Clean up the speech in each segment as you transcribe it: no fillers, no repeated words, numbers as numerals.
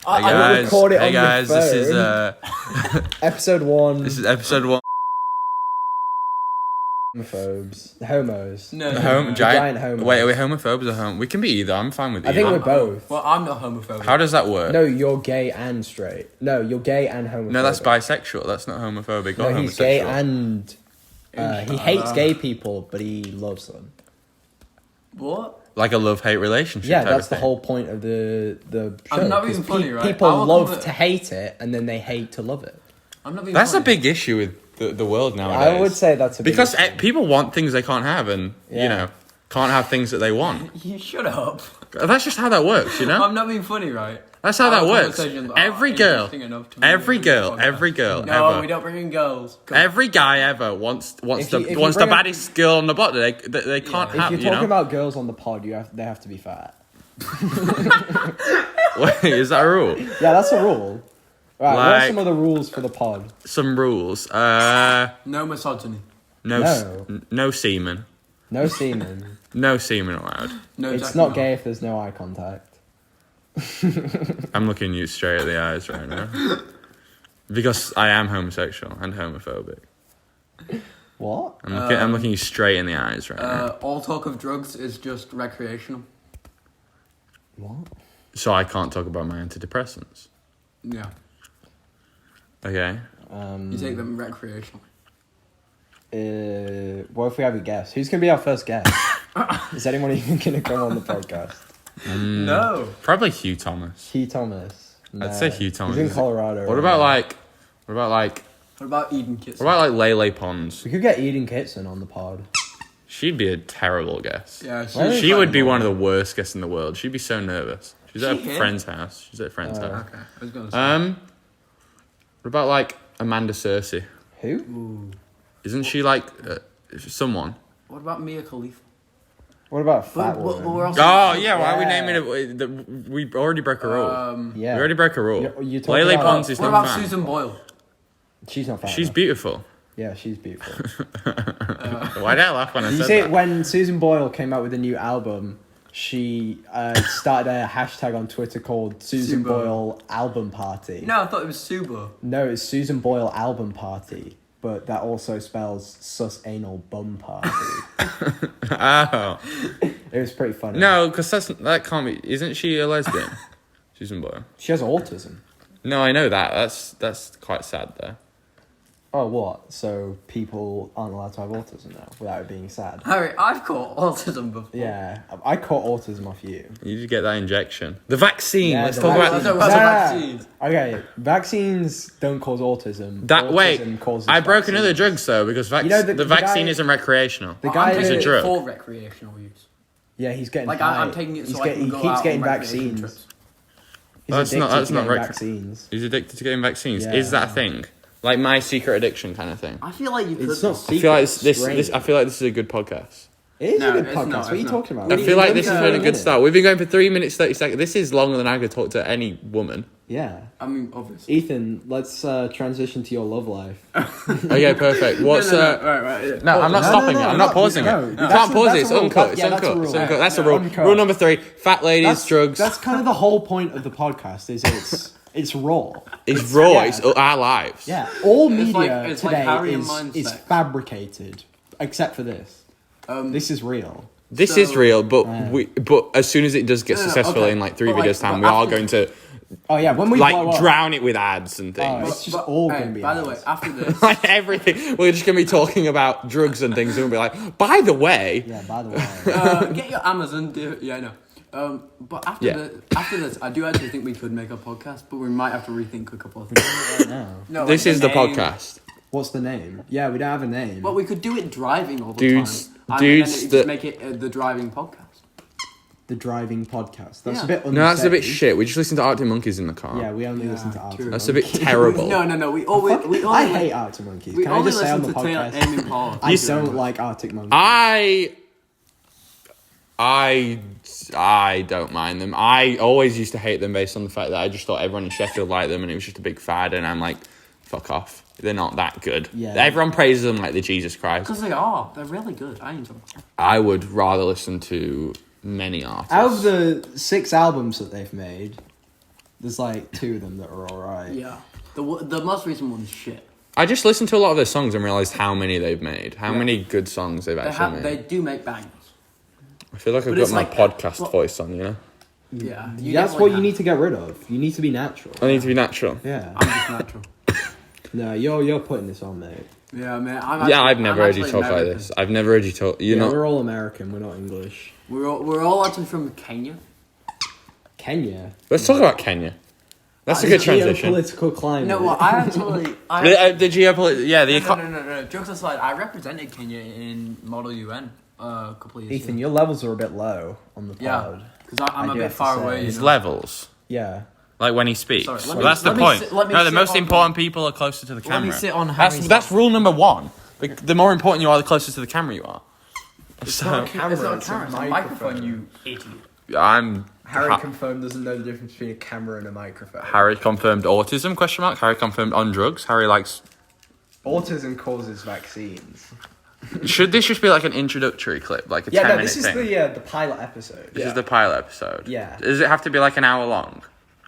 I record it on Hey guys, my this is episode 1. this is episode 1. Homos. No, giant homos. Wait, are we homophobes or homo? We can be either. I'm fine with I either. think we're both. Well, I'm not homophobic. How does that work? No, you're gay and straight. No, you're gay and homophobic. No, that's bisexual. That's not homophobic or No, he's homosexual. gay and he hates gay people, but he loves them. What? Like a love-hate relationship. Yeah, type that's of the thing. whole point of the show. I'm not 'cause being funny, right? People I will love convert- to hate it, and then they hate to love it. I'm not being That's a funny. big issue with the world nowadays. I would say that's a big because issue. people want things they can't have, and Yeah. can't have things that they want. You shut up. That's just how that works, I'm not being funny, right? That's how that Our works. conversations are Every girl, interesting enough to be every on girl, the podcast. every girl, No, ever. we don't bring in girls. Come on. Every guy ever wants If the you wants the bring up- baddest girl on the bottom. They can't If have. you're You talking know? about girls on the pod, they have to be fat. Wait, is that a rule? Yeah, that's a rule. Right, what are Like- some of the rules for the pod? Some rules. No misogyny. No semen. No semen. No semen allowed. No. It's jacking not off. gay if there's no eye contact. I'm looking you straight at the eyes right now. Because I am homosexual and homophobic. What? I'm looking you straight in the eyes right now. All talk of drugs is just recreational. What? So I can't talk about my antidepressants. Yeah. Okay. You take them recreationally. What if we have a guest? Who's gonna be our first guest? Is anyone even gonna come on the podcast? No. Probably Hugh Thomas. Hugh Thomas. I'd say Hugh Thomas. He's in Colorado. What right about now. What about Eden Kitson? What about Lele Pons? We could get Eden Kitson on the pod. She'd be a terrible guest. Yeah, She would be one of the worst guests in the world. She'd be so nervous. She's at a She is? friend's house. She's at a friend's house. Okay, I was gonna say. What about Amanda Cersei? Who? Ooh. Isn't she someone? What about Mia Khalifa? What about Fat But Woman? we're also Oh yeah, why are we Yeah. naming it? We already broke a rule. Yeah. We already broke a rule. You're talking Lele about- Pons is What not about fat. Susan Boyle? She's not fat. She's enough. beautiful. Yeah, she's beautiful. Why did I laugh when I You said see, that? when Susan Boyle came out with a new album, she started a hashtag on Twitter called Susan Subo. Boyle Album Party. No, I thought it was Subo. No, it's Susan Boyle Album Party, but that also spells Sus Anal Bum Party. Oh It was pretty funny. no, because that can't be. Isn't she a lesbian? Susan Boyle. She has autism. No, I know that. That's quite sad though. Oh, what? So people aren't allowed to have autism now without it being sad? Harry, I've caught autism before. Yeah, I caught autism off you. You did get that injection. The vaccine. Yeah, Let's the talk vaccine. about What's a Yeah. vaccine? Okay, vaccines don't cause autism. that. Autism Wait, causes I broke vaccines. another drugs though because You know, the the vaccine guy- isn't recreational. The Well, guy I'm It's a taking that- drug. it for recreational use. Yeah, he's getting Like high. I'm taking it so I can he go keeps out getting on recreation vaccines. trips. He's That's addicted not- that's to not getting rec- vaccines. He's addicted to getting vaccines. Yeah. Is that a thing? Like my secret addiction kind of thing. I feel like you could. It's not I secret. feel like it's this. strange. I feel like this is a good podcast. It is No, a good it's podcast. not, What are you it's not. talking about? I We feel need like to this go has for been a a good minute. start. We've been going for 3 minutes 30 seconds. This is longer than I could talk to any woman. Yeah. I mean, obviously. Ethan, let's transition to your love life. Okay, perfect. What's Right. No, I'm not No, stopping no, it. no, I'm not no, pausing no. it. You That's can't a- pause that's it. a It's rule. uncut. It's Yeah, that's a uncut. rule. It's uncut. That's a No, rule. uncut. Rule number 3: fat ladies, drugs. That's kind of the whole point of the podcast. Is it's raw. It's raw. yeah. It's our lives. Yeah. All It's like- media it's like today Harry and is Mindsex. fabricated, except for this. This is real. This So- is real, but but as soon as it does get No, no, successful okay. in like 3 But, videos like, time, we but are after- going to Oh yeah, when we blow like up, drown it with ads and Oh, things. it's just all hey, gonna be by the way, ads. after this, Like everything, we're just gonna be talking about drugs and things, and we'll be like, by the way, Yeah. By the way. get your Amazon. Yeah, I know. But after Yeah. after this, I do actually think we could make a podcast, but we might have to rethink a couple of things. right now. No, this like is the name. podcast. What's the name? Yeah, we don't have a name. But we could do it driving all the Dudes- time. And dudes then that- just make it the driving podcast. The driving podcast. That's Yeah. a bit. No, that's a bit unsafe. shit. We just listen to Arctic Monkeys in the car. Yeah, we only Yeah, listen to Arctic true. That's a bit Monkeys. terrible. No. We always. I hate Arctic Monkeys. We Can I only just say on the listen to podcast? Taylor Aiming Paul. I don't like Arctic Monkeys. I don't mind them. I always used to hate them based on the fact that I just thought everyone in Sheffield liked them and it was just a big fad, and I'm like, fuck off. They're not that good. Yeah. Everyone praises them like the Jesus Christ. Because they are. They're really good. I enjoy them. I would rather listen to many artists. Out of the 6 albums that they've made, There's like 2 of them that are alright. Yeah. The most recent one's shit. I just listened to a lot of their songs and realised how many they've made. How many good songs they've actually They made. do make bangers. I feel like I've But got it's my like- podcast well- voice on, you know? Yeah. That's what you need to get rid of. You need to be natural. I need to be natural. Yeah. I'm just natural. No, you're putting this on, mate. Yeah, man. I've never heard you talk like this. I've never heard you talk. You're not. We're all American. We're not English. We're all actually from Kenya. Kenya. Let's talk about Kenya. That's a good transition. Geopolitical climate. No, well, I actually. The geopolitical. Yeah, the. No. Jokes aside, I represented Kenya in Model UN a couple of years Ethan, ago. your levels are a bit low on the Yeah. pod. Because I'm I a do bit have to far say. away. His You know? levels. Yeah. Like when he speaks. Sorry, let Well, me- that's the let me point. sit- let me No, the sit most on- important people are closer to the camera. Let me sit on That's Harry's that's rule number 1. The more important you are, the closer to the camera you are. It's not a camera, it's it's a a microphone, you idiot. I'm Harry Ha- confirmed doesn't know the difference between a camera and a microphone. Harry confirmed autism? Question mark. Harry confirmed on drugs. Harry likes. Autism causes vaccines. Should this just be like an introductory clip, like a 10-minute this is thing? the pilot episode. This is the pilot episode. Yeah. Does it have to be like an hour long?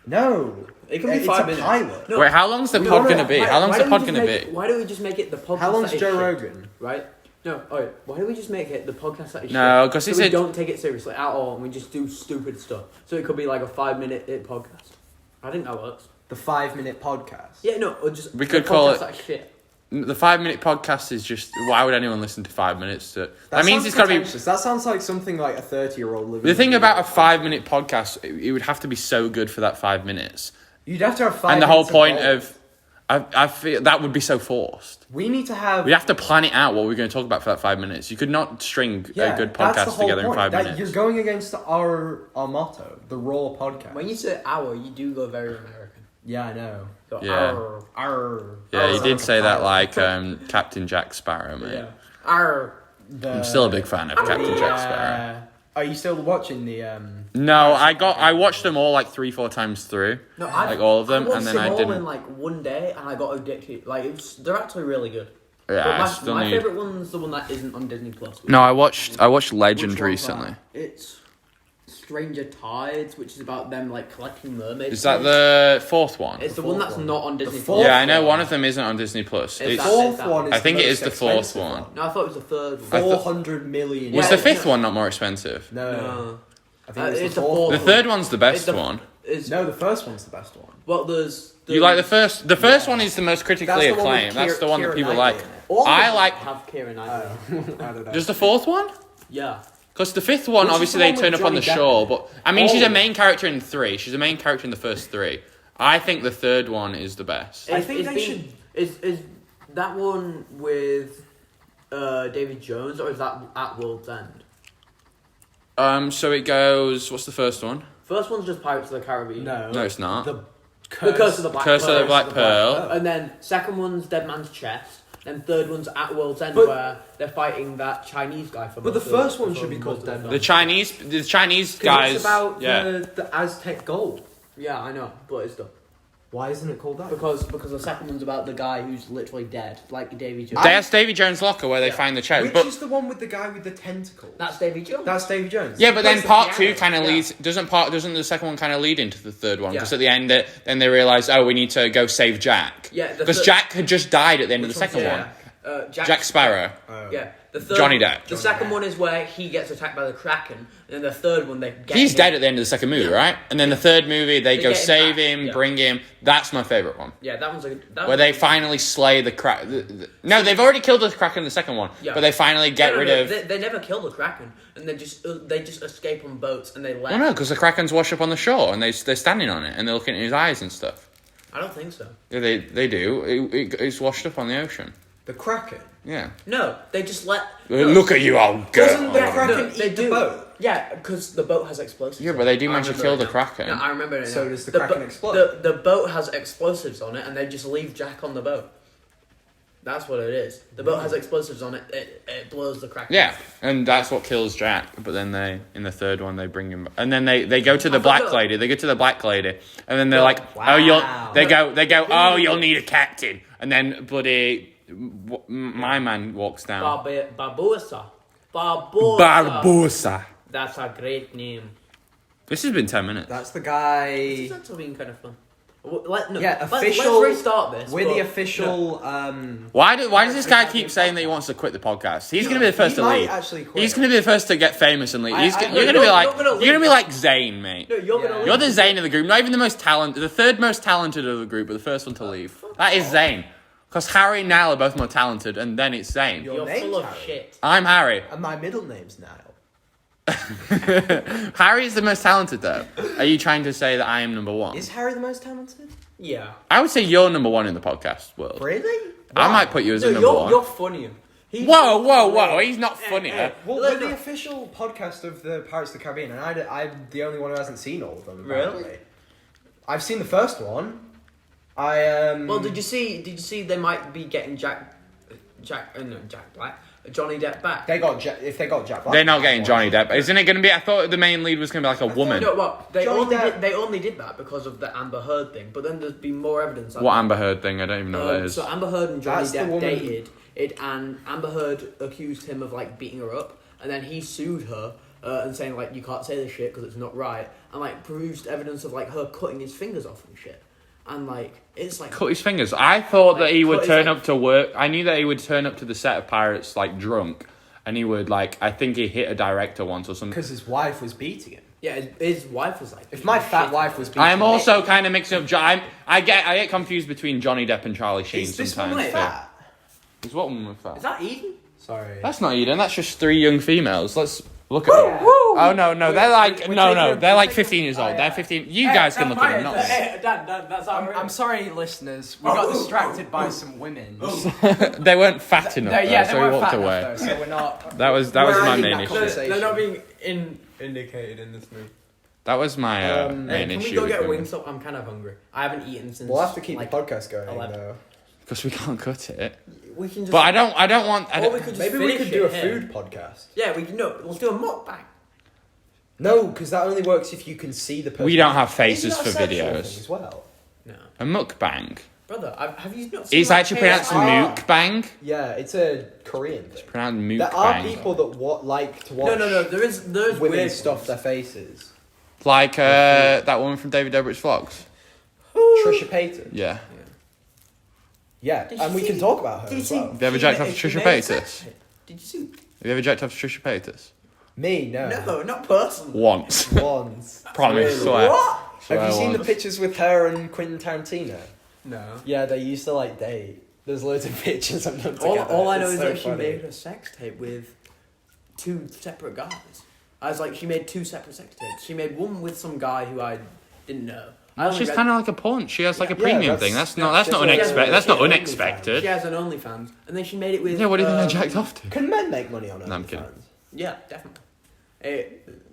No, It can be it's 5 a minutes. pilot. No. Wait, how long's the We pod wanna- gonna be? why- How long's why the don't pod we just gonna make- be? Why don't we just make it the podcast? How long's that is Joe shit, Rogan? Right? No, alright. Why don't we just make it the podcast that is No, shit? 'cause he so we said- don't take it seriously at all, and we just do stupid stuff. So it could be like a 5-minute podcast. I think that works. The 5-minute podcast. Yeah, no, or just We the could call podcast it- that is shit. The 5-minute podcast is just. Why would anyone listen to 5 minutes? That means sounds it's got to be. pretentious. That sounds like something like a 30-year-old living. The thing in about a 5-minute podcast, it would have to be so good for that 5 minutes. You'd have to have 5 And the whole minutes point gold. of. I feel that would be so forced. We need to have. We have to plan it out what we're going to talk about for that 5 minutes. You could not string a good that's the podcast whole together in point. 5 That minutes. You're going against our motto, the Raw podcast. When you say hour, you do go very American. Yeah, I know. So Yeah. Arr. Yeah, you Oh, did like a say that pilot. like Captain Jack Sparrow, mate. Yeah. Arr. I'm still a big fan of Captain Jack Sparrow. Are you still watching the? No, I watched them all like 3-4 times through. No, I Like all of them, I watched and then them I all didn't- in like one day, and I got addicted. Like they're actually really good. Yeah, But I still my need. favorite one's the one that isn't on Disney Plus. No, I watched Legend Which one's recently. that? It's Stranger Tides, which is about them like collecting mermaids. Is that the 4th one? It's the one that's not on Disney fourth Plus. Yeah, I know one of them isn't on Disney Plus. It's It's, that- Fourth that one one. is I think the it is most the 4th expensive one. No, I thought it was the third one. I thought- 400 million. Was Yeah, the 5th no. one not more expensive? No. No. I think It's it's the the fourth fourth. The one. third one's the best It's the- one. No, the first one's the best one. Well, there's. You like the first? The first one is the most critically That's the one with acclaimed. That's the one that Keira people Knightley like. in it. All of I them like. have Keira Knightley. I don't know. Just the 4th one? Yeah. Because the 5th one, Which is obviously, the they one turn with up on the Johnny Depp shore, in but I mean, she's Oh. a main character in 3. She's a main character in the first 3. I think the 3rd one is the best. I think they should- Is that one with David Jones, or is that at World's End? So it goes. What's the first one? First one's just Pirates of the Caribbean. No. No, it's not. The Curse of the Black Curse of the Pearl. Black Pearl. And then second one's Dead Man's Chest. Then third one's at World's End, But- where they're fighting that Chinese guy for. But the most of- first one for should be most called of Dead the The Chinese Because guys. it's about yeah. the Aztec gold. Yeah, I know, but it's done. Why isn't it called that? Because the second one's about the guy who's literally dead, like Davy Jones. That's Davy Jones' locker where they Yeah. find the chest. Which But is the one with the guy with the tentacles? That's Davy Jones. That's Davy Jones. yeah, but then He plays the part 2 piano. kind of Yeah. leads. Doesn't the second one kind of lead into the third one? Yeah. Because at the end, then they realize, oh, we need to go save Jack. Yeah, the Because third- Jack had just died at the end of the Which one's second yeah. one. Jack, Sparrow. Oh. Yeah, the third. Johnny Depp. The second one is where he gets attacked by the Kraken, and then the third one they get. He's him. dead at the end of the second movie, right? And then the third movie, they They go get him save back, him, yeah. bring him. That's my favorite one. Yeah, that one's a. That Where they finally slay the crack. No, they've already killed the Kraken in the second one. Yeah. But they finally get rid of. They never kill the Kraken, and they just escape on boats, and they let. Oh no, because the Krakens wash up on the shore and they're standing on it and they're looking at his eyes and stuff. I don't think so. Yeah, they do. It's washed up on the ocean. The Kraken. Yeah. No, they just let. Look at you, old Doesn't the girl. Kraken they eat the do. boat? Yeah, because the boat has explosives. Yeah, on but it. they do I manage to remember kill it the now. Kraken. No, I remember it. So now. does the Kraken bo- explode? The boat has explosives on it, and they just leave Jack on the boat. That's what it is. The boat has explosives on it. It blows the Kraken. Yeah, and that's what kills Jack. But then in the third one, they bring him, and then they go to the I thought black that- lady. They go to the black lady, and then they're Yeah. like, oh, you'll. Wow. They go, oh, you'll need a captain, and then bloody my man walks down. Barbosa. Barbosa. Barbosa. That's a great name. This has been 10 minutes. That's the guy. This is actually been kind of fun. Let's official. restart this. We're but- the official. Why does this guy keep saying that he wants to quit the podcast? He's going to be the first he to might leave. actually quit. He's going to be the first to get famous and leave. I- You're I- going no, to be you're like gonna you're going to be leave. like Zayn, mate. No, you're gonna. You're leave. the Zayn of the group. Not even the most talented. The third most talented of the group, but the first one to leave. That is Zayn. Because Harry and Niall are both more talented, and then it's Zayn. Your You're name's full of Harry. shit. I'm Harry. And my middle name's Niall. Harry is the most talented, though. Are you trying to say that I am number one? Is Harry the most talented? Yeah. I would say you're number one in the podcast world. Really? I might put you as a No, number one. you're funnier. He's Whoa! He's not funnier. Well, Look, we're the look. official podcast of the Pirates of the Caribbean, and I'm the only one who hasn't seen all of them. Really? Apparently. I've seen the first one. Well, did you see? They might be getting Jack Black, Johnny Depp back. If they got Jack Black. They're not getting Johnny Depp. Isn't it going to be? I thought the main lead was going to be like a woman. No, well, they Johnny only did that because of the Amber Heard thing. But then there's been more evidence. What Amber Heard thing? I don't even know what that is. So Amber Heard and Johnny That's the Depp woman- dated it, and Amber Heard accused him of like beating her up, and then he sued her and saying like you can't say this shit because it's not right, and like produced evidence of like her cutting his fingers off and shit, and like it's like Cut his fingers. I thought that he would cut his, turn like- up to work. I knew that he would turn up to the set of Pirates like drunk, and he would like. I think he hit a director once or something. Because his wife was beating him. yeah, his wife was like If my fat shit. wife was beating I am me- also kind of mixing up. I get confused between Johnny Depp and Charlie Sheen Is this sometimes. woman too. fat? Is what woman fat? Is that Eden? Sorry. That's not Eden. That's just three young females. Let's look at them. Oh no, they're like we're no, taking- they're like we're 15 years old. They're 15. You guys can look at them, not me. Dan, that's how I'm sorry, listeners. We got distracted by some women. They weren't fat enough, though, so we walked away. Enough, though, so we're not. That was We're my ending main that issue. conversation. They're not being indicated in this movie. That was my main Can we issue. go get with Wingstop? I'm kind of hungry. I haven't eaten since. We'll have to keep like, the podcast going 11. though. because we can't cut it. We can just. But I don't want. Or we could just Maybe we finish could do a it here. food podcast. Yeah, we can. No, let's do a mukbang. No, because that only works if you can see the person. We don't have Isn't faces that for a sexual videos. thing as well. No, A mukbang. brother, have you not seen? It's like, actually pronounced KSI? mukbang. Yeah, it's a Korean thing. Pronounced There are mukbang. people that like to watch. No. There's Women weird stuff ones. their faces. Like that woman from David Dobrik's vlogs. Trisha Paytas. Yeah. Yeah, Did and you we can see- talk about her Did you as see? well. Have you ever she jacked made- off she Trisha made a Paytas? sex tape. Did you see? Have you ever jacked off Trisha Paytas? Me, no. No, not personally. Once. Once. Promise. Really? Swear. What? Swear Have you seen the once. pictures with her and Quentin Tarantino? No. Yeah, they used to like date. There's loads of pictures of them together. All I know It's is so that she funny. made a sex tape with two separate guys. I was like, she made two separate sex tapes. She made one with some guy who I didn't know. She's kind of like a pawn. She has like a Yeah, premium that's- thing. That's yeah, not that's what- unexpected. That's she not has an unexpected. She has an OnlyFans, and then she made it with. Yeah, what do you think I jacked off to? Can men make money on No, I'm kidding. OnlyFans? Yeah, definitely.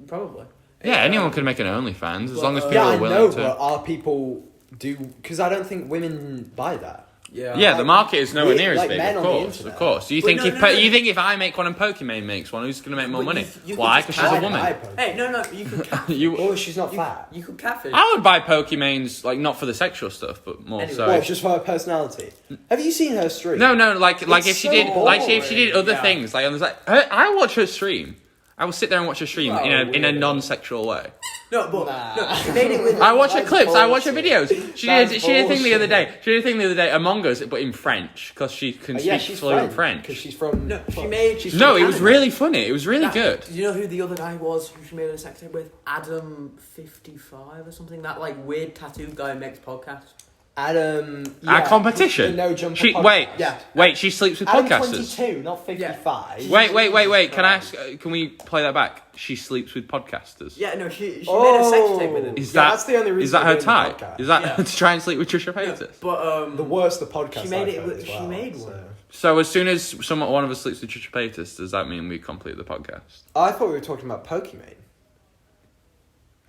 Probably. Yeah, anyone can make an OnlyFans as long as Well, people Yeah, I are willing know, to. but are people do? Because I don't think women buy that. Yeah, the market is nowhere we- near as like big. men Of on the course, internet. of course. You But think no, you think if I make one and Pokimane makes one, who's going to make more But money? you could Why? just Because she's a I'd woman. buy Pokemon. Hey, no, you could catfish. You. Oh, she's not fat. You could catfish. I would buy Pokemones like not for the sexual stuff, but more Anyway. so. Well, just for her personality. Have you seen her stream? No, like if she so did if she did boring. other Yeah. things like I was like I watch her stream. I will sit there and watch her stream You are in a weird. non-sexual way. No, but Nah. no, she made it with. I watch her That's clips. I watch her bullshit. videos. She That's did a thing the other day. bullshit. She did a thing the other day Among Us, but in French because she can Yeah, speak she's fluent French. Because French. she's from. No, she made. She's No, from it was Canada. really funny. It was really That- good. Do you know who the other guy was who she made a sex tape with? Adam55 or something. That like weird tattooed guy who makes podcasts. Adam. Our yeah, competition. the No Jumper She podcast. wait, Yeah. wait. She sleeps with Adam podcasters. 22, not 55. Wait. Can I ask? Can we play that back? She sleeps with podcasters. Yeah, no, she made a sex tape with him. Is Yeah, that that's the only reason is that we're her doing the type? podcast. Is that Yeah. to try and sleep with Trisha Yeah, Paytas? but The worst the podcast. She made I've it heard with- as she well, made so. one. So as soon as one of us sleeps with Trisha Paytas, does that mean we complete the podcast? I thought we were talking about Pokimane.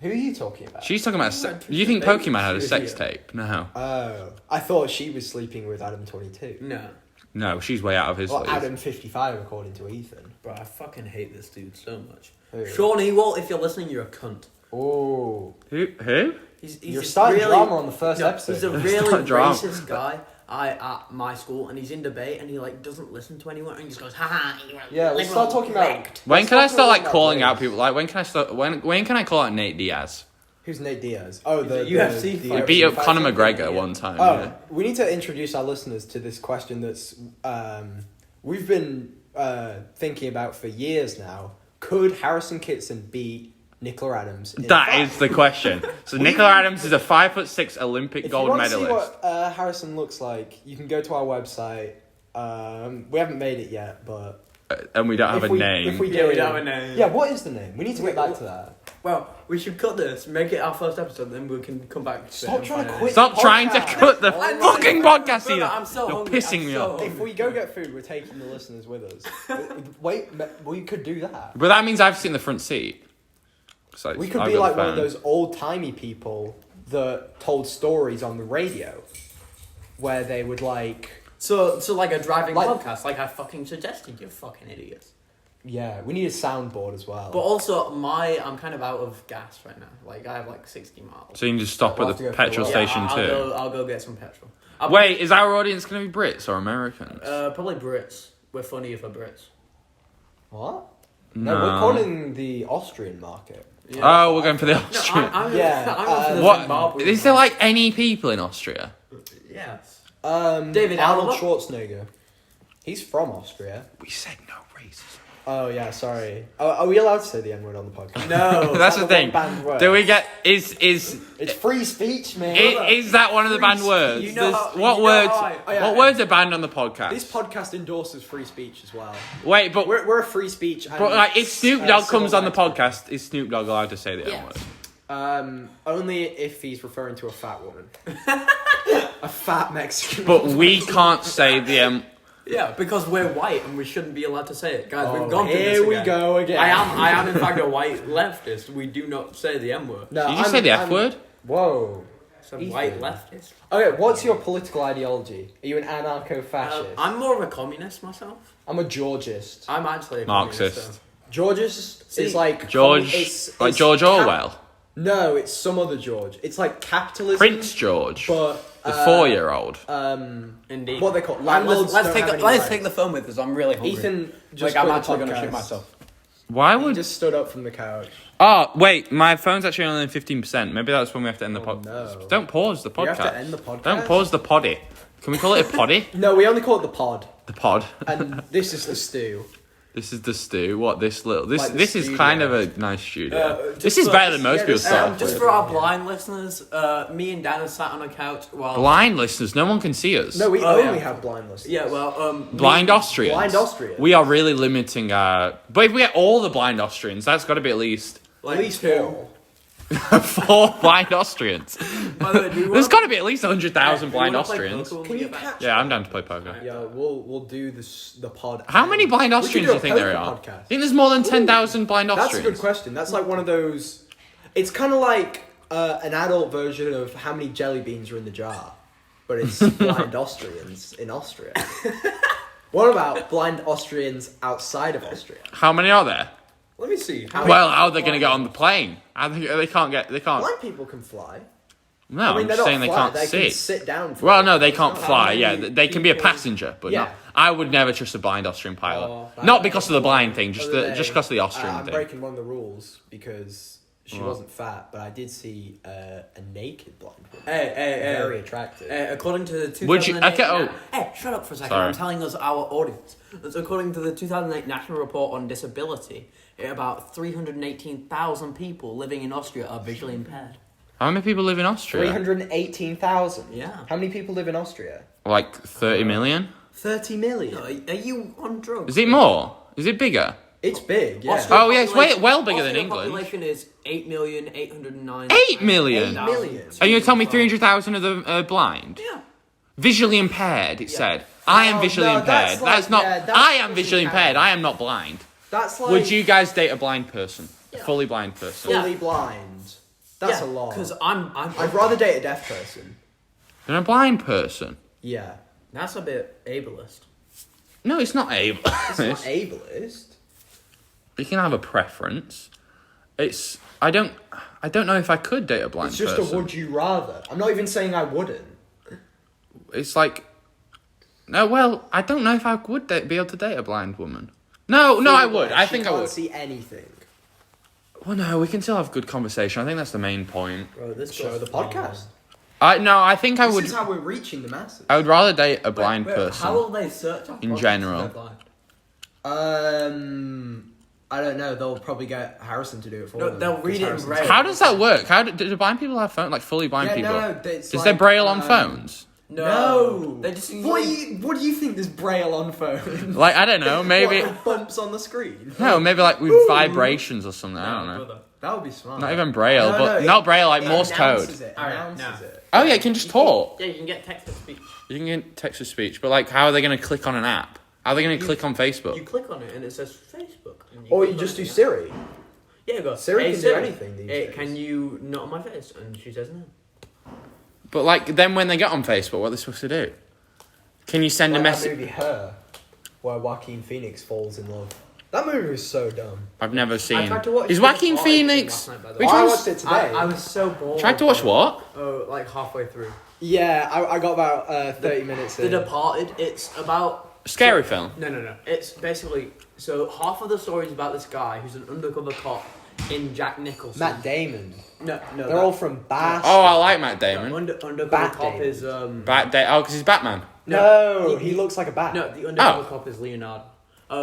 Who are you talking about? She's talking about. Well, Do you think Trisha Pokemon had a Paytas, sex yeah. tape? No, Oh, I thought she was sleeping with Adam 22. no, no, she's way out of his Well, league. Adam 55, according to Ethan. bro, I fucking hate this dude so much. Who? Sean Ewald, if you're listening, you're a cunt. Who? Oh, He's you're just starting really, drama on the first no, episode. He's a Start really drama. racist guy, at my school, and he's in debate, and he like doesn't listen to anyone, and he just goes, "Haha." Yeah, let's start talking about. When let's can I talk start like about calling out race. people? Like when can I start? When can I call out Nate Diaz? Who's Nate Diaz? Oh, the UFC the fighter. He beat up fighting Conor guy, McGregor yeah. one time. Oh, Yeah. we need to introduce our listeners to this question that's we've been thinking about for years now. Could Harrison Kitson beat Nicola Adams? In a That fight? is the question. So Nicola Adams is a 5'6" Olympic If gold you want medalist. to see what Harrison looks like, you can go to our website. We haven't made it yet, but And we don't have if a we, name. If we Yeah, do, we don't have a name. Yeah, what is the name? We need to get back to that. Well, we should cut this, make it our first episode, then we can come back. To Stop it and trying to find quit. it. Stop trying to podcast. cut the I know, fucking but- podcast, but Either. I'm so You're hungry, pissing I'm me so off. hungry. If we go get food, we're taking the listeners with us. Wait, we could do that. But that means I've seen the front seat. So We could I've be got like the one of phone. those old-timey people that told stories on the radio, where they would like, So like a driving Like- podcast, like I fucking suggested, you fucking idiots. yeah, we need a soundboard as well. But also, I'm kind of out of gas right now. Like I have like 60 miles. So you can just stop We'll at have to the go for a petrol while. station I'll too. I'll go get some petrol. I'll- Wait, is our audience going to be Brits or Americans? Probably Brits. We're funnier for Brits. What? no. No, we're calling the Austrian market. Oh, we're going for the No, Austrian. I'm Yeah, I'm for the What? Zimbabwe Is there one. like any people in Austria? Yes. Arnold David Alaba? Schwarzenegger. He's from Austria. We said no racism. Oh yeah, sorry. Are we allowed to say the N-word on the podcast? No. That's that the the thing. one banned word? Do we get is It's free speech, man. is that one of the Free banned speech. words? You know how- What you know words? how I- Oh, yeah, what yeah. words are banned on the podcast? This podcast endorses free speech as well. Wait, but We're a free speech. And, but like if Snoop Dogg civil comes on the rights podcast, is Snoop Dogg allowed to say the N word? Only if he's referring to a fat woman. A fat Mexican. But we can't say the Yeah, because we're white and we shouldn't be allowed to say it, guys. Oh, we've gone through this here we again. go again. I am in fact a white leftist. We do not say the M word. No, Did you say the F word? Whoa. Some Ethan. white leftist. Okay, what's your political ideology? Are you an anarcho-fascist? I'm more of a communist myself. I'm a Georgist. I'm actually a Marxist. communist, Georgist See, is like George, like George Orwell, No, it's some other George. It's like capitalism. Prince George, But the 4-year-old. Indeed. What they call Right, landlords. let's don't take have the, any let's rights. take the phone with us. I'm really hungry. Ethan just like I'm quit actually the gonna podcast. shit myself. Why He would? just stood up from the couch. Oh wait, my phone's actually only 15%. Maybe that's when we have to end the Oh, podcast. no. Don't pause the We have podcast. to end the podcast. Don't pause the poddy. Can we call it a poddy? No, we only call it the pod, The pod. and this is the stew. This is the stew. What this little this Like the this is studio. kind of a nice studio. Just This is for- better than most yeah, people's just, stuff. Just for our blind listeners, me and Dan are sat on a couch while. Blind listeners, no one can see us. No, we Oh, only yeah. have blind listeners. Yeah, well, Blind Austrians. Blind Austrians. We are really limiting our. But if we get all the blind Austrians, that's got to be at least like At least two. 4 blind Austrians. By the way, do you There's wanna- got to be at least 100,000 Do you blind wanna play Austrians. poker when Can we you get back? catch? Yeah, I'm down to play poker. Yeah, we'll do the pod. How many blind We could Austrians do do you a think there poker are? podcast. I think there's more than 10,000 blind That's a Austrians. good question. That's like one of those. It's kind of like an adult version of how many jelly beans are in the jar, but it's blind Austrians in Austria. What about blind Austrians outside of Austria? How many are there? Let me see. Well, how are they going to get on the plane? They can't get. They can't. Blind people can fly. No, I I'm mean, they're just not saying they fly, can't they sit. Can sit down. For Well, it. no, they can't How fly. many Yeah, they can be a people- passenger, but Yeah. no. I would never trust a blind Austrian pilot. Oh, Not because of the blind thing, just Other day, just because of the Austrian I'm thing. breaking one of the rules because she What? wasn't fat, but I did see a naked blind woman. Hey, Very attractive. according to the 2008... Would you- okay, oh. Hey, shut up for a second. Sorry. I'm telling us our audience. That's according to the 2008 National Report on Disability, about 318,000 people living in Austria are visually impaired. How many people live in Austria? 318,000. Yeah. How many people live in Austria? Like 30 million? 30 million. Are you on drugs? Is it more? Is it bigger? It's big, yeah. Austria Oh, yeah, it's population- well bigger than Austria England. population is 8,809,000. 8 million? 8 million. And you're telling me 300,000 of them are blind? Yeah. Visually impaired, it said. I am Oh, visually no, impaired. that's That's, like- not. yeah, that's I am doesn't visually count. impaired. I am not blind. That's like Would you guys date a blind person? A fully blind person? fully blind. That's a lot. Because I'm I'd rather date a deaf person. Than a blind person? Yeah. That's a bit ableist. No, it's not able. It's not ableist. You can have a preference. It's. I don't know if I could date a blind It's just person. a would you rather. I'm not even saying I wouldn't. It's like No, well, I don't know if I would be able to date a blind woman. No, I would. I think I would. See anything. Well, no, we can still have good conversation. I think that's the main point. Bro, this Show the podcast. I think I would. This is how we're reaching the masses. I would rather date a blind How person. will they search our In podcast general. if they're blind? I don't know. They'll probably get Harrison to do it for No, them. they'll read it in Harrison's- Braille. How does that work? Do blind people have phones? Like fully blind Yeah, people? no, it's Is like, there braille on phones? No. They just What do you think? There's braille on phone? Like, I don't know, maybe. What, bumps on the screen. No, maybe like with vibrations or something. I don't know. Brother. That would be smart. Not even braille, No, but no, not braille, like it Morse announces code. It Alright, announces now. it. Oh yeah, you can just talk. Yeah, you can get text to speech. You can get text to speech, but like, how are they going to click on an app? How are they going to click on Facebook? You click on it and it says Facebook. And Or click you on just it do and- Siri. Yeah, you go. Siri hey, can do Siri, anything these hey, days. can you not on my face? And she says no. But like, then when they get on Facebook, what are they supposed to do? Can you send a Like that message? movie Her, where Joaquin Phoenix falls in love. That movie was so dumb. I've never I seen. tried to watch Is the Joaquin Departed thing Phoenix? last night, by the Which way. I one's? watched it today. I was so bored. Tried to watch what? Oh, like halfway through. Yeah, I got about 30 minutes The in. Departed. It's about Scary film. No. It's basically so half of the story is about this guy who's an undercover cop in Jack Nicholson. Matt Damon. No. They're all from Bass. Oh, I like Matt Damon. Undercover Bat cop Damon. is Oh, because he's Batman. No, he looks like a bat. No, the undercover Oh. cop is Leonardo.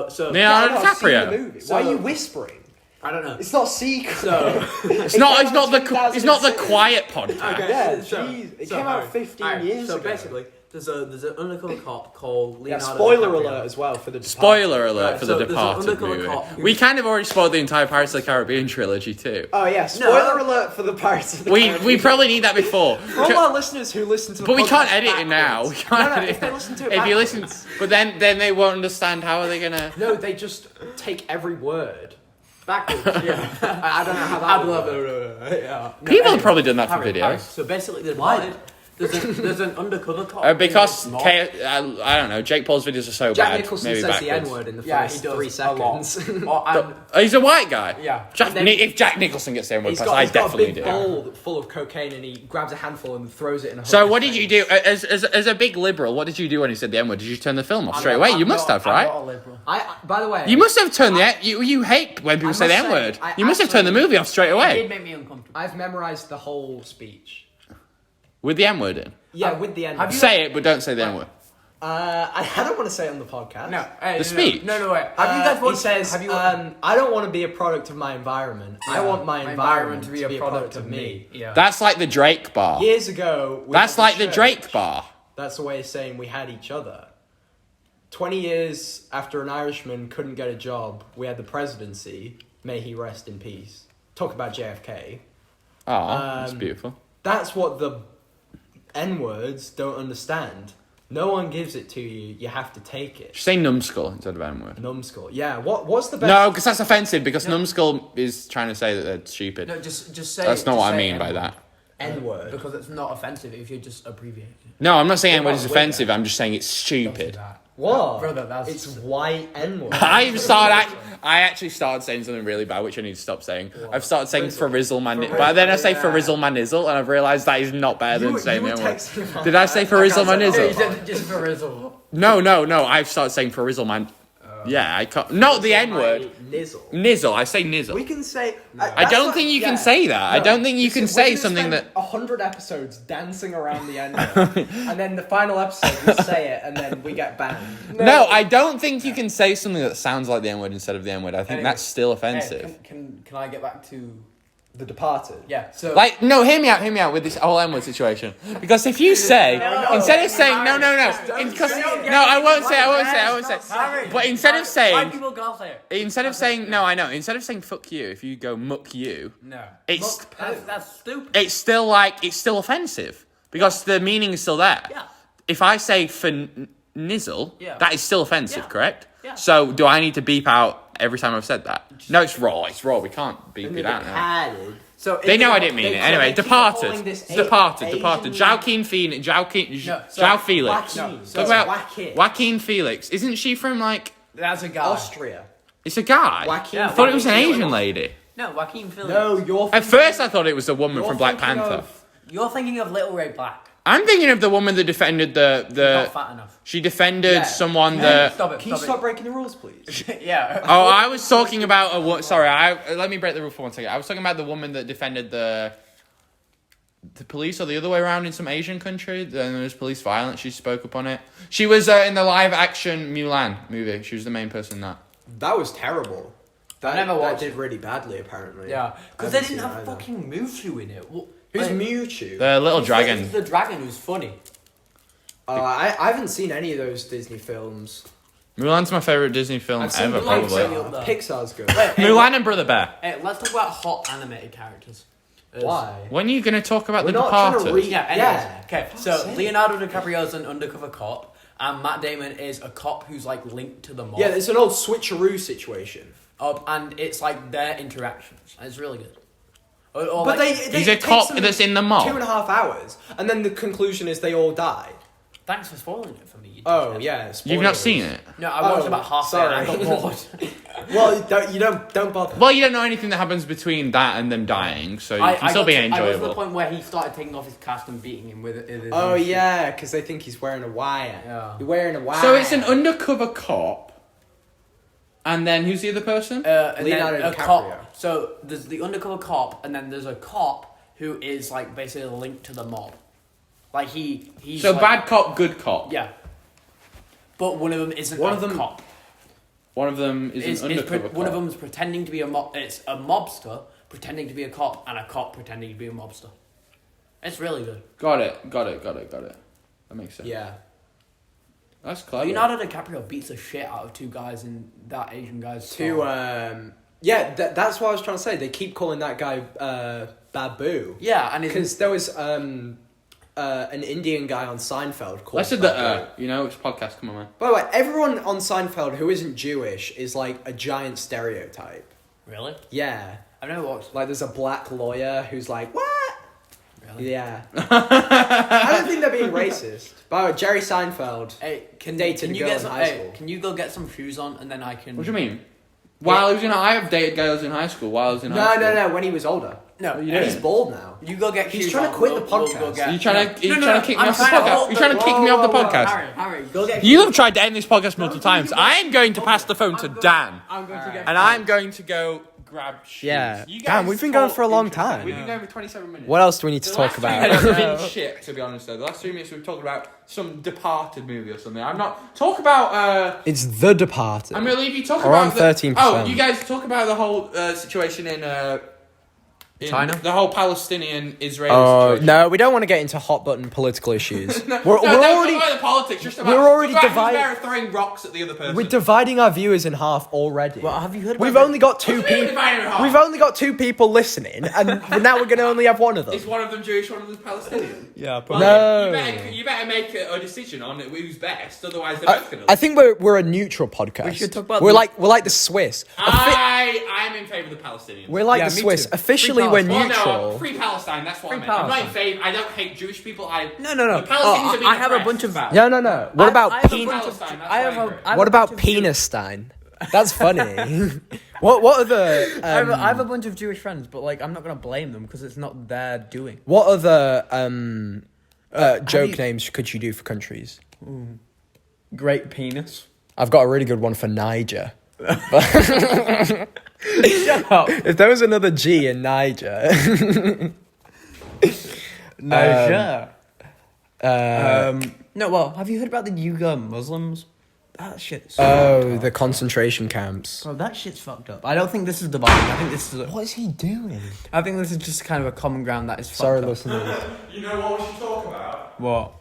So Leonardo Yeah, I've seen DiCaprio. the movie. So- Why are you whispering? I don't know. It's not secret. So It's not the quiet podcast. Okay. Yeah, So- jeez. It so, came out alright, 15 alright, years so ago. basically, there's an undercover cop called Yeah, Leonardo. spoiler DiCaprio. alert as well for the Departed. Spoiler alert Right, for so the there's an Departed undercover movie. cop who- We kind of already spoiled the entire Pirates of the Caribbean trilogy too. Oh yeah, spoiler alert for the Pirates of the We Caribbean. probably need that before. For all our listeners who listen to the But we can't podcast edit it now. We backwards. can't No, edit if it. they listen to it If you backwards. listen, but then they won't understand. How are they gonna? No, they just take every word. Backwards, yeah. I don't know how I that love would work. it. Yeah. People have probably done that for Harry, videos. So basically, the Departed. There's an undercover cop. Because in Mob. I don't know. Jake Paul's videos are so Jack bad. Nicholson Maybe says the backwards. N-word in the Yeah, first he does 3 a lot. seconds. Oh, and He's a white guy. yeah. If Jack Nicholson gets the N-word He's pass, got, I he's got a definitely big do. bowl full of cocaine and he grabs a handful and throws it in a So hooker's what did you face. do as a big liberal? What did you do when he said the N-word? Did you turn the film off straight away? You must have, I'm right? not a liberal. By the way, You must have turned the you hate when people I say the must say, N-word. I You must have turned the actually- movie off straight It away did make me uncomfortable. I've memorized the whole speech. with the N-word in. Yeah, with the N-word. have you- Say it, but don't say the N-word. I don't want to say it on the podcast. No, hey, The speech. No, wait. Have you guys He watched? says, have you? I don't want to be a product of my environment. I want my environment to be a product of me. Yeah. That's like the Drake bar. Years ago, we That's had like the church. Drake bar. That's a way of saying we had each other. 20 years after an Irishman couldn't get a job, we had the presidency. May he rest in peace. Talk about JFK. Oh, that's beautiful. That's what the N-words don't understand. No one gives it to you. You have to take it. Just say numbskull instead of N-word. Numbskull. Yeah. What's the best? No, because that's offensive. Because numbskull is trying to say that they're stupid. No, just say. That's not just what I say mean by N-word. that. N-word. Because it's not offensive if you just abbreviate it. No, I'm not saying N-word about is with offensive. that? I'm just saying it's stupid. What? Brother, that's- It's white N-word. I actually started saying something really bad, which I need to stop saying. I've started saying Frizzle man, but then I say Frizzle man nizzle, and I've realised that is not better than saying the N-word. Did I say Frizzle man Yeah, you nizzle? said just for Rizzle. No. I've started saying Frizzle man. Yeah, I can't. Not the N-word. Nizzle. Nizzle. I say nizzle. We can say. I don't think you can say that. I don't think you can say something that. 100 episodes dancing around the N-word, and then the final episode we say it, and then we get banned. No, I don't think you can say something that sounds like the N-word instead of the N-word. I think Anyway, that's still Hey, offensive. can I get back to? The Departed. Yeah. So Like, no, hear me out with this whole N-word situation. Because if you say, instead of saying, no, because, no, I won't say, but instead of White saying, people can't say it. instead of saying, no, I know, instead of saying fuck you, if you go muck you, No. It's- Look, that's stupid. it's still offensive. Because the meaning is still there. Yeah. If I say nizzle, Yeah. that is still offensive, Yeah. correct? Yeah. So do I need to beep out every time I've said that? No, it's raw. We can't beep And it the out now. Departed. So They know I didn't mean it. Anyway, keep calling Departed. this Departed. Asian- Joaquin Phoenix. No, so Joao Felix. Joaquin. Talk So it's about Joaquin. Joaquin Felix. Isn't she from, like... that's a guy. Austria. It's a guy. Joaquin. I thought it was an Joaquin Asian Phoenix. lady. No, Joaquin Phoenix. No, you're. At first I thought it was the woman you're from Black thinking Panther. of- You're thinking of Little Ray Black. I'm thinking of the woman that defended Not the. fat enough. She defended Yeah. someone that. Stop it. Can you stop breaking the rules, please? Yeah. Oh, I was talking about a. Sorry, let me break the rule for 1 second. I was talking about the woman that defended the police, or the other way around in some Asian country. Then there was police violence. She spoke up on it. She was in the live action Mulan movie. She was the main person in that. That was terrible. I never watched That did really badly, apparently. Yeah, I because they haven't didn't seen have it either. fucking Mewtwo in it. Who's Like, Mewtwo? The little it's dragon. The dragon who's funny. I haven't seen any of those Disney films. Mulan's my favorite Disney film I've seen ever, Mulan, probably. Pixar. Pixar's good. Wait, hey, Mulan and Brother Bear. hey, let's talk about hot animated characters. Why? When are you going to talk about We're The not trying to Departed? Yeah, anyways. Yeah. Okay, so Leonardo DiCaprio's an undercover cop, and Matt Damon is a cop who's like linked to the mob. Yeah, it's an old switcheroo situation. And it's like their interactions. And it's really good. Or But like, He's a cop that's in the mob. 2.5 hours, and then the conclusion is they all die. thanks for spoiling it for me. You Oh dickhead. yeah, You've not spoilers. seen it? No, I watched Oh, about half sorry. of it and I got bored. Well, you don't bother. Well, you don't know anything that happens between that and them dying, so you can still be I got to the enjoyable. point where he started taking off his cast and beating him with it. Oh yeah, because they think he's wearing a wire. Yeah. You're wearing a wire. So it's an undercover cop, and then who's the other person? And Leonardo then a DiCaprio. cop. So there's the undercover cop, and then there's a cop who is like basically linked to the mob. Like he's So like, bad cop, good cop. Yeah. But one of them isn't One a of them- cop. One of them is an undercover One of cop. them's pretending to be a mob. It's a mobster pretending to be a cop, and a cop pretending to be a mobster. It's really good. Got it. That makes sense. Yeah. That's clever. Leonardo DiCaprio beats the shit out of two guys in that Asian guy's To yeah, that's what I was trying to say. They keep calling that guy Babu. yeah, and Because there was an Indian guy on Seinfeld called. Let's do Babu. the it's podcast. Come on, man. By the way, everyone on Seinfeld who isn't Jewish is like a giant stereotype. really, Yeah. I've never watched. Like there's a black lawyer who's like, what? Really? Yeah. I don't think they're being racist. By the way, Jerry Seinfeld. Hey, Dated a you girl get in some? high Hey, school. can you go get some shoes on and then I can? What do you mean? I have dated girls in high school. While I was in high No, school. no, when he was older. No, You And did. he's bald now. You go get. He's shoes trying to on, quit the we'll go podcast. get- Are you trying to kick me I'm off the trying to podcast? hold You're trying to the- kick me off the whoa, whoa, podcast. Harry, go get. You have tried to end this podcast multiple times. I am going to pass the phone to Dan, I'm going to get. and I'm going to go grab shoes. Yeah. You Dan, guys we've been going talk for a long interesting. time. We've been going for 27 minutes. What else do we need to The talk last 3 about? minutes have been shit, to be honest. Though the last 3 minutes we've talked about some Departed movie or something. I'm not talk about. It's The Departed. I'm gonna leave you talk Or about on 13%. Oh, you guys talk about the whole situation in China? the whole Palestinian-Israeli Oh situation. no, we don't want to get into hot button political issues. No, we're don't already talk about the politics. Just about, we're already talk about divided- who's better throwing rocks at the other person. we're dividing our viewers in half already. Well, have you heard? We've about only got two What do you mean people. dividing in half? We've only got two people listening, and now we're going to only have one of them. Is one of them Jewish, one of them Palestinian? Yeah, Well, no. you better make a decision on who's best. Otherwise, they're both gonna. I think we're a neutral podcast. We should talk about we're the- like the Swiss. I'm in favour of the Palestinians. We're like Yeah, the me Swiss. too. Officially, Free we're Palestine. neutral. Well, no, free Palestine. That's what Free I meant. I'm not in Palestine. favour. I don't hate Jewish people. No. The Palestinians are being I have a oppressed. bunch of. No. What about I have a penis? bunch of- Palestine, that's I have what I a. agree. I have What a about bunch of Jew- Penisstein? That's funny. What other I have a bunch of Jewish friends, but like I'm not gonna blame them because it's not their doing. what other joke you- names could you do for countries? Great penis. I've got a really good one for Niger. Shut up. If there was another G in Niger. No, uh, no, well, have you heard about the Uyghur Muslims? That shit's. oh, the concentration camps. Bro, that shit's fucked up. I don't think this is dividing. I think this is. What is he doing? I think this is just kind of a common ground that is. Sorry, fucked up. listeners. You know what we should talk about? What?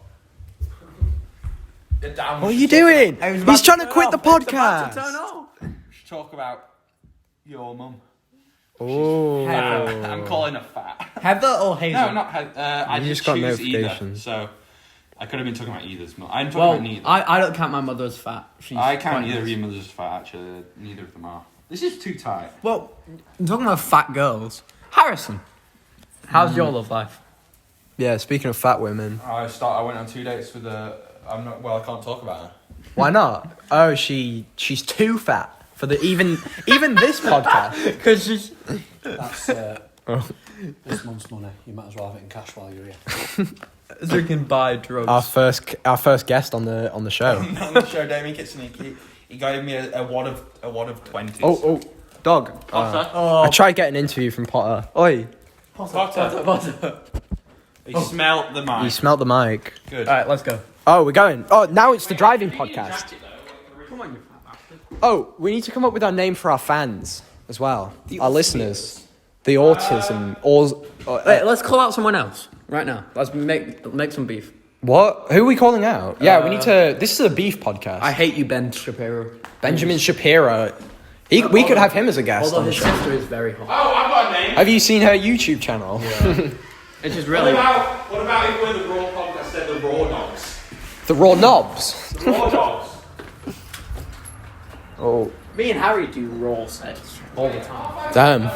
What are you doing? He's trying to quit the podcast. We should talk about your mum. Oh. I'm calling her fat. Heather or Hazel? No, not her. I You just just got choose either. notifications. So I could have been talking about either's mum. I'm talking Well, about neither. I don't count my mother as fat. She's I count quite either of nice. your mothers as fat. Actually, neither of them are. This is too tight. Well, I'm talking about fat girls. Harrison, how's your love life? Yeah, speaking of fat women. I went on 2 dates with a. I'm not. Well, I can't talk about her. Why not? Oh, she's too fat for the even this podcast. Because she's. That's this month's money. You might as well have it in cash while you're here. So you can buy drugs. Our first guest on the show. On the show, Damien Kitsunick, he gave me a wad of 20s. Oh, dog. Potter. I tried getting an interview from Potter. Oi, Potter. He smelt the mic. you smelt the mic. Good. Alright, let's go. Oh, we're going. Oh, now it's the driving podcast. Oh, we need to come up with our name for our fans as well. Our listeners. The autism. Wait, let's call out someone else right now. Let's make some beef. What? Who are we calling out? Yeah, we need to. This is a beef podcast. I hate you, Ben Shapiro. Benjamin Shapiro. We could have him as a guest Although on the his show. sister is very hot. Oh, I've got a name. Have you seen her YouTube channel? It's just What really. about if we're the Raw podcast, they're the Raw Dogs? The Raw Knobs. The Raw Dogs. Oh, Me and Harry do raw sex all the time. damn.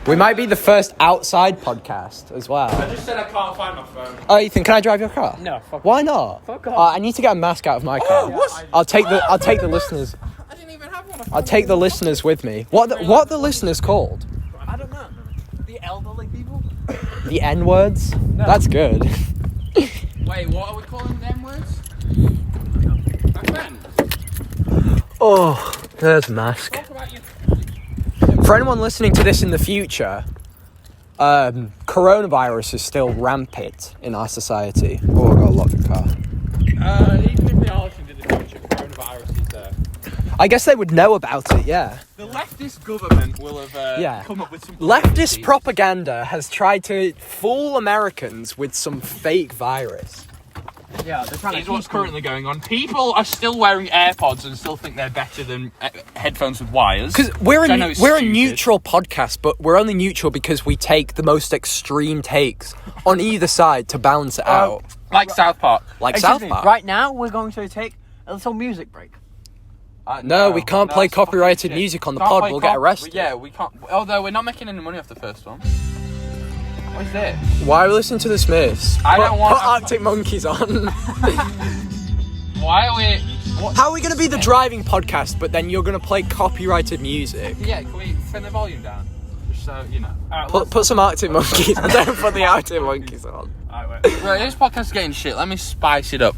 We might be the first outside podcast as well. I just said I can't find my phone. Oh, Ethan, can I drive your car? No, fuck. Why not? Fuck off. I need to get a mask out of my car. I'll take the listeners. I didn't even have one. I'll take the listeners with me. What are the listeners called? I don't know. The elderly people? The N words? That's good. Wait, what are we calling them words? My friend. Oh, there's a mask. Talk about your... For anyone listening to this in the future, coronavirus is still rampant in our society. Oh, I got to lock the car. Even if they are listening to the future, coronavirus is there. I guess they would know about it, yeah. The leftist government will have Yeah. come up with some... Leftist propaganda has tried to fool Americans with some fake virus. Yeah, they're trying Is what's currently going on. People are still wearing AirPods and still think they're better than headphones with wires. Because we're Which I know is a stupid. neutral podcast, but we're only neutral because we take the most extreme takes on either side to balance it out. Like South Park. Like South Park. Right now, we're going to take a little music break. No, we can't play that's fucking copyrighted shit. music on the Can't pod. play We'll get arrested. Yeah, we can't. Although we're not making any money off the first one. What is this? Why are we listening to the Smiths? I don't want- Put Arctic Monkeys on. Why are we? What? How are we going to be the driving podcast, but then you're going to play copyrighted music? Yeah, can we turn the volume down? Just so you know. Put some Arctic Monkeys. Don't put the Arctic Monkeys on. Right, this podcast is getting shit. Let me spice it up.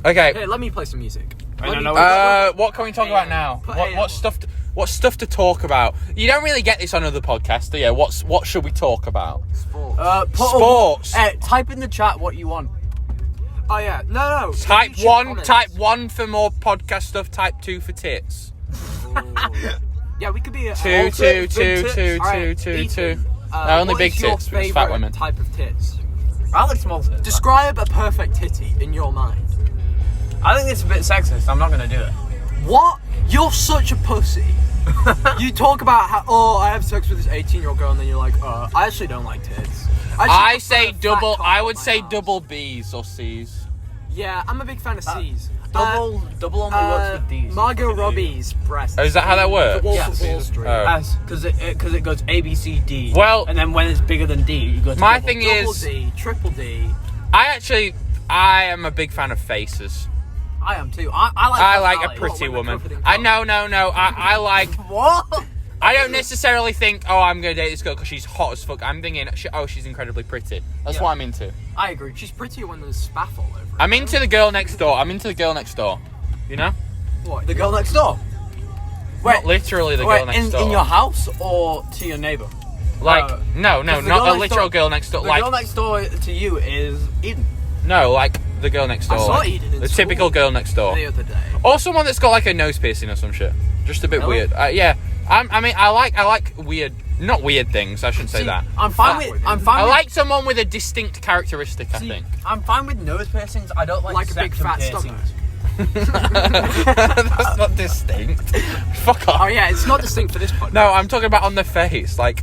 Okay. Hey, let me play some music. What can we talk about now? Put What AM. stuff? What stuff to talk about? You don't really get this on other podcasts, do you? What should we talk about? Sports. Type in the chat what you want. Oh yeah, no. Type YouTube 1. comments. Type 1 for more podcast stuff. Type 2 for tits. Yeah, we could be Two. Only big tits, but it's fat women. Type of tits. I like small tits. Describe a perfect titty in your mind. I think it's a bit sexist. I'm not going to do it. What? You're such a pussy. You talk about how, I have sex with this 18-year-old girl, and then you're like, I actually don't like tits. I say double. I would say double B's or C's. Yeah, I'm a big fan of C's. Double only works with D's. Margot Robbie's breasts. Oh, is that how that works? The Wolf Yeah. of Wall Street. Oh. Because it goes A, B, C, D. Well- and then when it's bigger than D, you go to My double. thing Double is, D, triple D. I am a big fan of faces. I am too. I like a personality. pretty What, when woman. they're covered in No. I like. What? I don't necessarily think, I'm gonna date this girl because she's hot as fuck. I'm thinking, she's incredibly pretty. That's Yeah. what I'm into. I agree. She's prettier when there's spaff all over her. I'm into the girl next door. You know? What? The girl next door. Not literally the girl next door. in your house or to your neighbor? Like, no, because the not girl a next literal door- girl next door. The Like, girl next door to you is Eden. no, like the girl next door. I saw like, Eden in the school typical girl next door. the other day. Or someone that's got like a nose piercing or some shit. Just a bit Really? weird. Yeah. I like weird, not weird things. I shouldn't say See, that. I'm fine with. I'm fine. I with, like someone with a distinct characteristic. I think. I'm fine with nose piercings. I don't Like a big septum fat stomach. piercings. That's not distinct. Fuck off. Oh yeah, it's not distinct for this podcast. No, I'm talking about on the face. Like,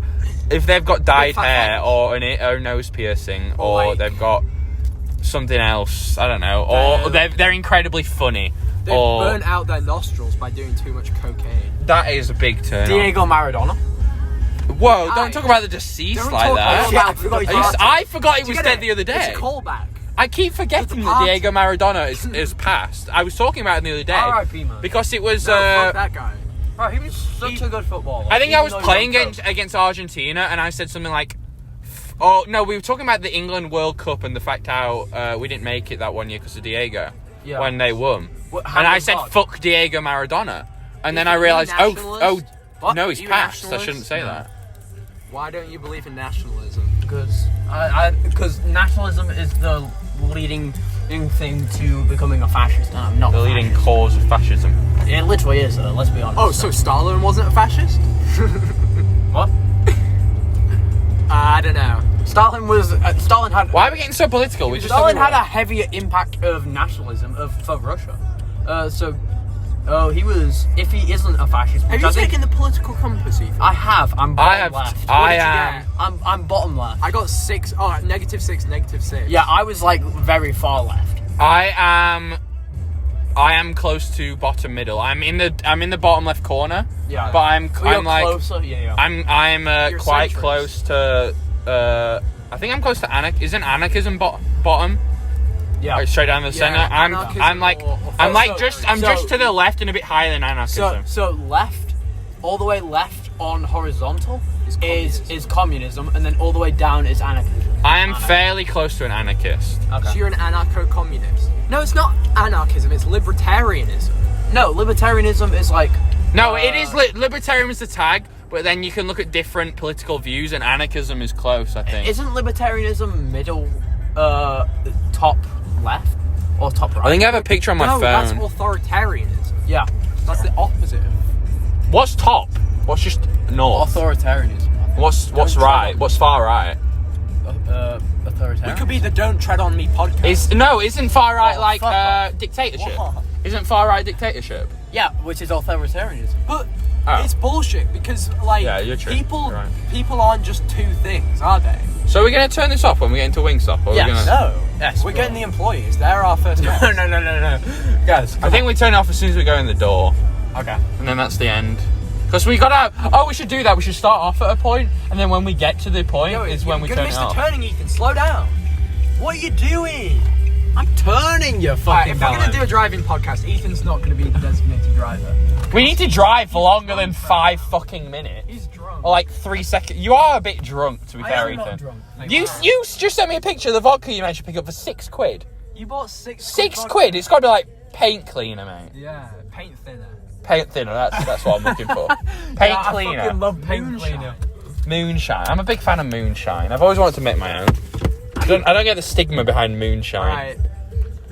if they've got dyed fat hair hands. or a nose piercing or like- they've got something else. I don't know. Or they're incredibly funny. They've Or burnt out their nostrils by doing too much cocaine. that is a big turn. on. Diego Maradona. Whoa! Don't talk about the deceased Don't like talk that. about Yeah, I the forgot he party. died. I forgot he Do was you dead get the other it? day. It's a callback. I keep forgetting that party. Diego Maradona is passed. I was talking about it the other day R.I.P. man. because it was. No, fuck that guy. Bro, he was such a good footballer. I think I was Even though playing he was against Argentina, and I said something like, Oh no, we were talking about the England World Cup and the fact how we didn't make it that one year because of Diego when they won. And I said fuck Diego Maradona, and then I realised no, he's passed. I shouldn't say that. Why don't you believe in nationalism? Because nationalism is the leading thing to becoming a fascist, and I'm not The leading cause of fascism. It literally is, let's be honest. Oh, so Stalin wasn't a fascist? What? I don't know. Stalin had. Why are we getting so political? Stalin had a heavier impact of nationalism for Russia. He was. If he isn't a fascist, Have you taken the political compass, Ethan? I have. I'm bottom left. I am. I'm bottom left. I got 6. Oh, -6, -6. Yeah, I was like very far left. I am close to bottom middle. I'm in the bottom left corner. Yeah. But I'm like closer. Yeah. I'm You're quite centrist. close to. I think I'm close to Isn't anarchism bottom? Yeah. Like straight down the center. anarchism I'm just to the left and a bit higher than anarchism. So left, all the way left on horizontal is communism, and then all the way down is anarchism. I am fairly close to an anarchist. Okay. So you're an anarcho-communist. No, it's not anarchism, it's libertarianism. No, libertarianism is like. No, it is libertarian is the tag, but then you can look at different political views, and anarchism is close, I think. Isn't libertarianism middle, top left or top right? I think I have a picture on my No, phone. that's authoritarianism. Yeah. That's the opposite of... What's top? What's just north? Authoritarianism. What's right? What's far right? Authoritarian. We could be the Don't Tread on Me podcast. Isn't far right Oh, like fuck off. dictatorship? What? Isn't far right dictatorship? Yeah, which is authoritarianism. But Oh. it's bullshit because, like, Yeah, you're true. people You're right. people aren't just two things, are they? So we're gonna turn this off when we get into Wingstop, or Yes. we're gonna? No. Yes. We're getting the employees. They're our first guests. No. Guys. I think we turn it off as soon as we go in the door, Okay. and then that's the end. Because we gotta. Oh, we should do that. We should start off at a point, and then when we get to the point is when we You're turn gonna it miss the off. turning, Ethan. Slow down. What are you doing? I'm turning you fucking Alright, if we're gonna do a driving podcast, Ethan's not gonna be the designated driver. We need to drive for longer than 5 fucking minutes. He's drunk. Or like 3 seconds. You are a bit drunk, to be fair, I am Ethan. not drunk. You just sent me a picture of the vodka you managed to pick up for £6. You bought 6 £6? It's got to be like paint cleaner, mate. Yeah, paint thinner. Paint thinner. That's what I'm looking for. Paint cleaner. I fucking love paint Moonshine. cleaner. Moonshine. I'm a big fan of moonshine. I've always wanted to make my own. I don't get the stigma behind moonshine. Alright.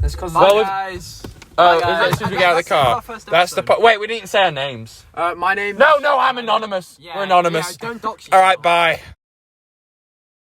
That's because Well, we've- guys. Oh, Bye, is it guys. as soon as we get out of the That's car? our first That's the episode. Wait, we didn't say our names. My name. No, I'm anonymous. Yeah, We're anonymous. Yeah, don't dox All right, yourself. bye.